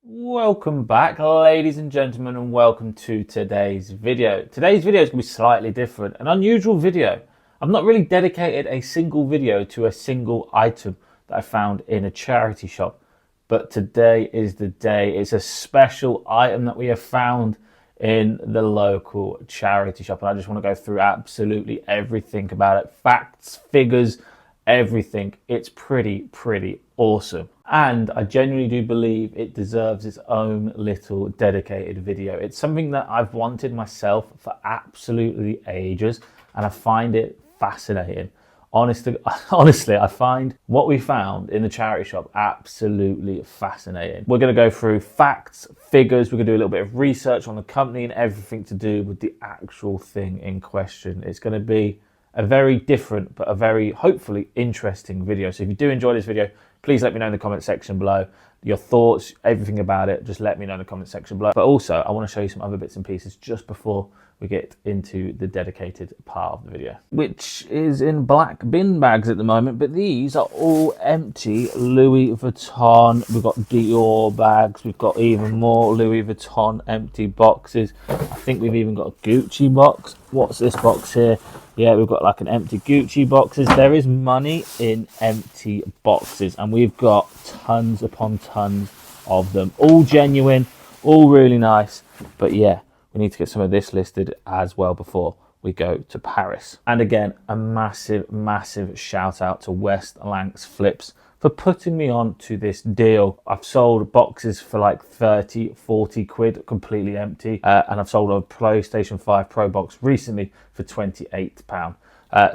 Welcome back, ladies and gentlemen, and welcome to today's video. Today's video is going to be slightly different, an unusual video. I've not really dedicated a single video to a single item that I found in a charity shop, but today is the day. It's a special item that we have found in the local charity shop, and I just want to go through absolutely everything about it, facts, figures, everything. It's pretty awesome, and I genuinely do believe it deserves its own little dedicated video. It's something that I've wanted myself for absolutely ages, and I find it fascinating. Honestly, I find what we found in the charity shop absolutely fascinating. We're going to go through facts, figures, we're going to do a little bit of research on the company and everything to do with the actual thing in question. It's going to be a very different but a very hopefully interesting video. So if you do enjoy this video, please let me know in the comment section below your thoughts, everything about it. Just let me know in the comment section below. But also I want to show you some other bits and pieces just before we get into the dedicated part of the video, which is in black bin bags at the moment, but these are all empty Louis Vuitton. We've got Dior bags, we've got even more Louis Vuitton empty boxes. I think we've even got a Gucci box. What's this box here? Yeah, we've got like an empty Gucci boxes. There is money in empty boxes, and we've got tons upon tons of them, all genuine, all really nice. But yeah, we need to get some of this listed as well before we go to Paris. And again, a massive shout out to West Lancs Flips for putting me on to this deal. I've sold boxes for like 30, 40 quid, completely empty. And I've sold a PlayStation 5 Pro box recently for £28.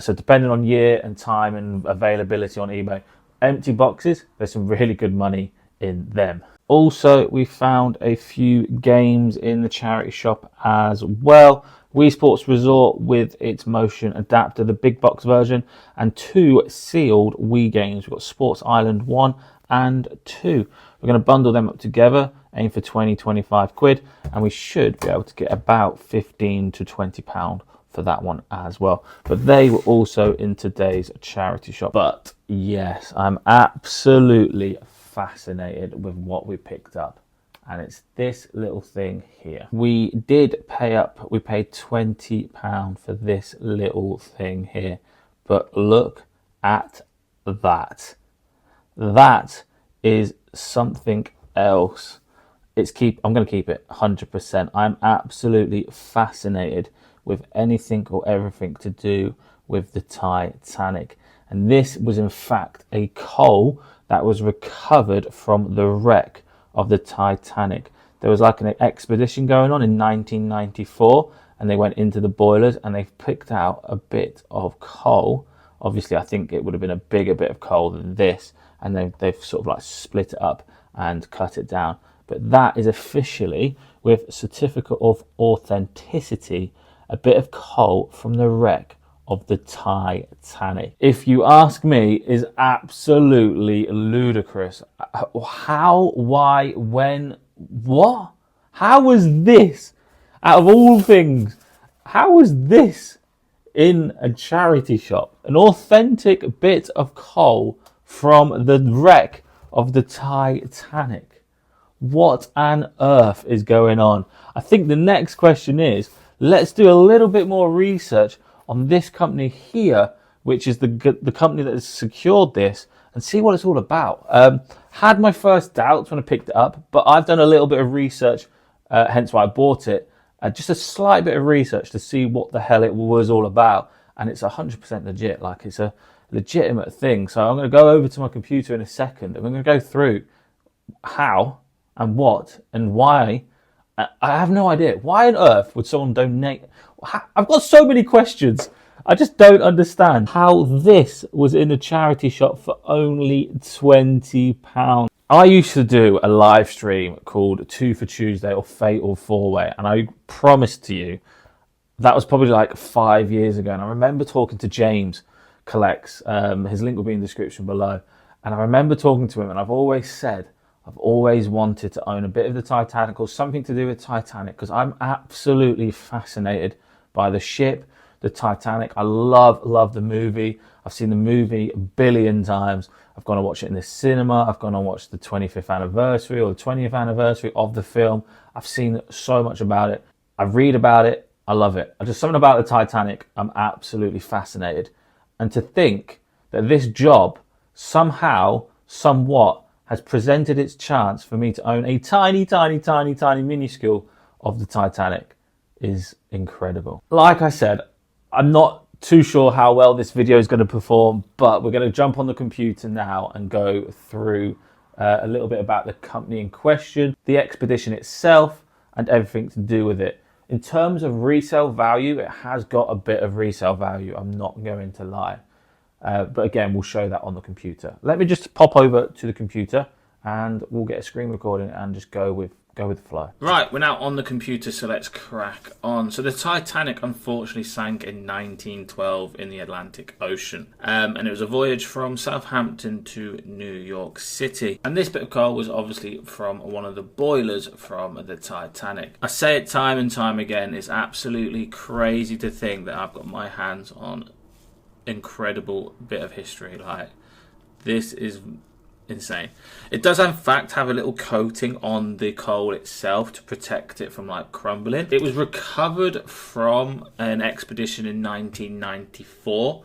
So depending on year and time and availability on eBay, empty boxes, there's some really good money in them. Also, we found a few games in the charity shop as well. Wii Sports Resort with its motion adapter, the big box version, and 2 sealed Wii games. We've got Sports Island 1 and 2. We're going to bundle them up together, aim for 20-25 quid, and we should be able to get about 15 to 20 pound for that one as well. But they were also in today's charity shop. But yes, I'm absolutely fascinated with what we picked up, and it's this little thing here. We did pay up, we paid £20 for this little thing here, but look at that. That is something else. I'm going to keep it 100%. I'm absolutely fascinated with anything or everything to do with the Titanic, and this was in fact a coal that was recovered from the wreck of the Titanic. There was like an expedition going on in 1994, and they went into the boilers and they picked out a bit of coal. Obviously, I think it would have been a bigger bit of coal than this, and they've sort of like split it up and cut it down. But that is officially, with certificate of authenticity, a bit of coal from the wreck of the Titanic. If you ask me, is absolutely ludicrous. How, why, when, what? How was this, out of all things, how was this in a charity shop? An authentic bit of coal from the wreck of the Titanic. What on earth is going on? I think the next question is, let's do a little bit more research on this company here, which is the company that has secured this, and see what it's all about. Had my first doubts when I picked it up, but I've done a little bit of research, hence why I bought it. Just a slight bit of research to see what the hell it was all about, and it's 100% legit. Like, it's a legitimate thing. So I'm going to go over to my computer in a second, and we're going to go through how and what and why. I have no idea. Why on earth would someone donate? I've got so many questions. I just don't understand how this was in a charity shop for only £20. I used to do a live stream called 2 for Tuesday or Fatal 4-Way, and I promise to you that was probably like 5 years ago. And I remember talking to James Collects. His link will be in the description below. And I remember talking to him, and I've always said I've always wanted to own a bit of the Titanic or something to do with Titanic, because I'm absolutely fascinated by the ship, the Titanic. I love the movie. I've seen the movie a billion times. I've gone to watch it in the cinema. I've gone and watched the 25th anniversary or the 20th anniversary of the film. I've seen so much about it. I read about it. I love it. Just something about the Titanic, I'm absolutely fascinated. And to think that this job somehow, somewhat, has presented its chance for me to own a tiny, tiny, tiny, tiny minuscule of the Titanic is incredible. Like I said, I'm not too sure how well this video is going to perform, but we're going to jump on the computer now and go through a little bit about the company in question, the expedition itself, and everything to do with it. In terms of resale value, it has got a bit of resale value, I'm not going to lie. But again, we'll show that on the computer. Let me just pop over to the computer and we'll get a screen recording and just go with the flow. Right, we're now on the computer, so let's crack on. So the Titanic unfortunately sank in 1912 in the Atlantic Ocean. And it was a voyage from Southampton to New York City. And this bit of coal was obviously from one of the boilers from the Titanic. I say it time and time again, it's absolutely crazy to think that I've got my hands on incredible bit of history. Like, this is insane. It does in fact have a little coating on the coal itself to protect it from like crumbling. It was recovered from an expedition in 1994,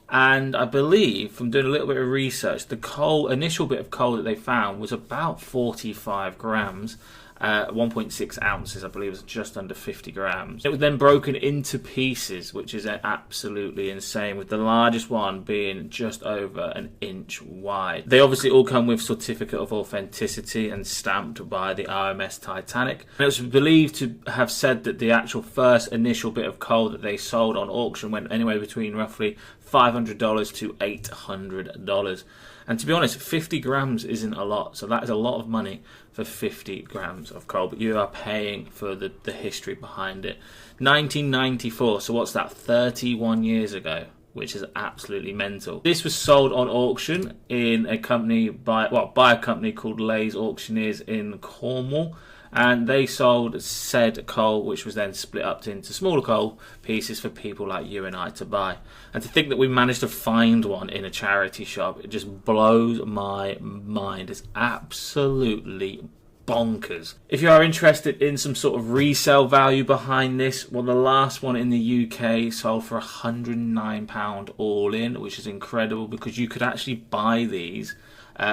and I believe from doing a little bit of research, the initial bit of coal that they found was about 45 grams. 1.6 ounces, I believe, is just under 50 grams. It was then broken into pieces, which is absolutely insane, with the largest one being just over an inch wide. They obviously all come with certificate of authenticity and stamped by the RMS Titanic. And it was believed to have said that the actual first initial bit of coal that they sold on auction went anywhere between roughly $500 to $800. And to be honest, 50 grams isn't a lot. So that is a lot of money for 50 grams of coal. But you are paying for the history behind it. 1994, so what's that, 31 years ago, which is absolutely mental. This was sold on auction in a company by a company called Lay's Auctioneers in Cornwall. And they sold said coal, which was then split up into smaller coal pieces for people like you and I to buy. And to think that we managed to find one in a charity shop, it just blows my mind. It's absolutely bonkers. If you are interested in some sort of resale value behind this, well, the last one in the UK sold for £109 all in, which is incredible because you could actually buy these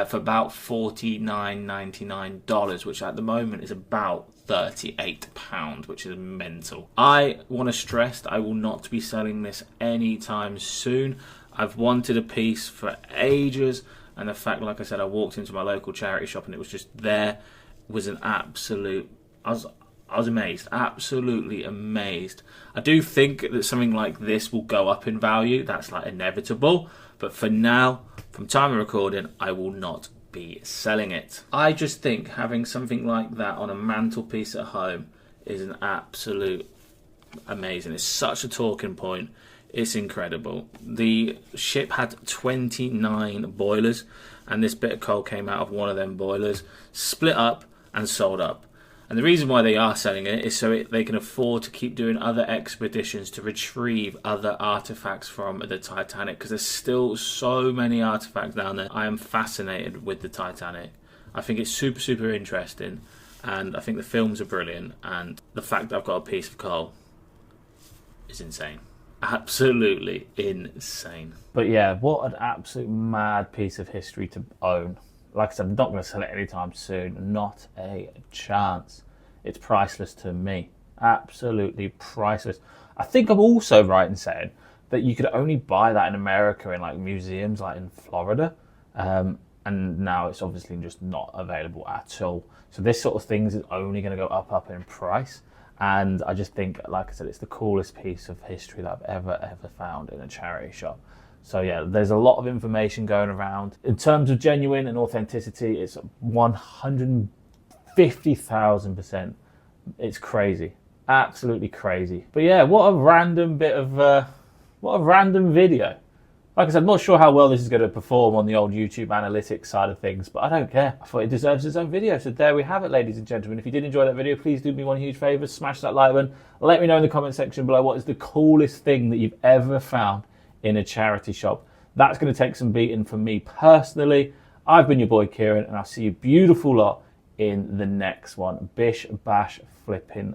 for about $49.99, which at the moment is about £38, which is mental. I want to stress that I will not be selling this anytime soon. I've wanted a piece for ages, and the fact, like I said, I walked into my local charity shop and it was just there, was an absolute... I was amazed, absolutely amazed. I do think that something like this will go up in value. That's like inevitable. But for now, from time of recording, I will not be selling it. I just think having something like that on a mantelpiece at home is an absolute amazing. It's such a talking point. It's incredible. The ship had 29 boilers, and this bit of coal came out of one of them boilers, split up and sold up. And the reason why they are selling it is so they can afford to keep doing other expeditions to retrieve other artifacts from the Titanic, because there's still so many artifacts down there. I am fascinated with the Titanic. I think it's super, super interesting, and I think the films are brilliant, and the fact that I've got a piece of coal is insane. Absolutely insane. But yeah, what an absolute mad piece of history to own. Like I said, I'm not going to sell it anytime soon. Not a chance. It's priceless to me. Absolutely priceless. I think I'm also right in saying that you could only buy that in America in like museums like in Florida. And now it's obviously just not available at all. So this sort of things is only going to go up in price. And I just think, like I said, it's the coolest piece of history that I've ever found in a charity shop. So yeah, there's a lot of information going around. In terms of genuine and authenticity, it's 150,000%. It's crazy, absolutely crazy. But yeah, what a random video. Like I said, I'm not sure how well this is going to perform on the old YouTube analytics side of things, but I don't care. I thought it deserves its own video. So there we have it, ladies and gentlemen. If you did enjoy that video, please do me one huge favour, smash that like button. Let me know in the comment section below what is the coolest thing that you've ever found in a charity shop. That's going to take some beating from me personally. I've been your boy Kieran, and I'll see you beautiful lot in the next one. Bish, bash, flipping